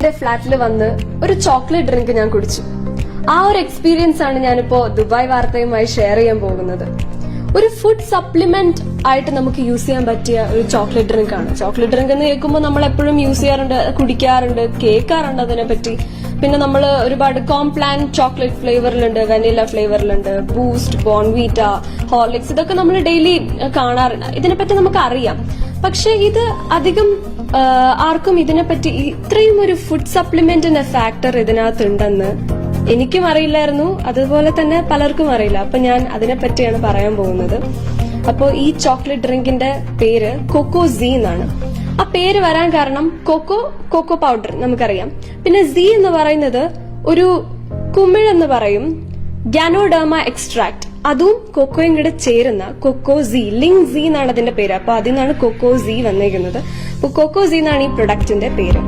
എന്റെ ഫ്ലാറ്റിൽ വന്ന് ഒരു ചോക്ലേറ്റ് ഡ്രിങ്ക് ഞാൻ കുടിച്ചു. ആ ഒരു എക്സ്പീരിയൻസ് ആണ് ഞാനിപ്പോ ദുബായ് വാർത്തയുമായി ഷെയർ ചെയ്യാൻ പോകുന്നത്. ഒരു ഫുഡ് സപ്ലിമെന്റ് ആയിട്ട് നമുക്ക് യൂസ് ചെയ്യാൻ പറ്റിയ ഒരു ചോക്ലേറ്റ് ഡ്രിങ്ക് ആണ്. ചോക്ലേറ്റ് ഡ്രിങ്ക് എന്ന് കേൾക്കുമ്പോൾ നമ്മൾ എപ്പോഴും യൂസ് ചെയ്യാറുണ്ട്, കുടിക്കാറുണ്ട്, കേൾക്കാറുണ്ട് അതിനെപ്പറ്റി. പിന്നെ നമ്മൾ ഒരുപാട് കോംപ്ലാൻ ചോക്ലേറ്റ് ഫ്ലേവറിലുണ്ട്, വെനില ഫ്ലേവറിലുണ്ട്, ബൂസ്റ്റ്, ബോൺവീറ്റ, ഹോർലിക്സ്, ഇതൊക്കെ നമ്മൾ ഡെയിലി കാണാറുണ്ട്. ഇതിനെപ്പറ്റി നമുക്ക് അറിയാം. പക്ഷെ ഇത് അധികം ആർക്കും ഇതിനെപ്പറ്റി ഇത്രയും ഒരു ഫുഡ് സപ്ലിമെന്റിന്റെ ഫാക്ടർ ഇതിനകത്തുണ്ടെന്ന് എനിക്കും അറിയില്ലായിരുന്നു, അതുപോലെ തന്നെ പലർക്കും അറിയില്ല. അപ്പൊ ഞാൻ അതിനെപ്പറ്റിയാണ് പറയാൻ പോകുന്നത്. അപ്പോൾ ഈ ചോക്ലേറ്റ് ഡ്രിങ്കിന്റെ പേര് കൊക്കോസീ എന്നാണ്. ആ പേര് വരാൻ കാരണം കൊക്കോ പൗഡർ നമുക്കറിയാം. പിന്നെ സീ എന്ന് പറയുന്നത് ഒരു കുമിഴെന്ന് പറയും, ഗാനോഡെർമ എക്സ്ട്രാക്ട്, അതും കൊക്കോയും കൂടെ ചേരുന്ന കൊക്കോസീ, ലിങ്സി എന്നാണ് അതിന്റെ പേര്. അപ്പൊ അതിൽ നിന്നാണ് കൊക്കോസീ വന്നേക്കുന്നത്. അപ്പൊ കൊക്കോസീ എന്നാണ് ഈ പ്രൊഡക്റ്റിന്റെ പേര്.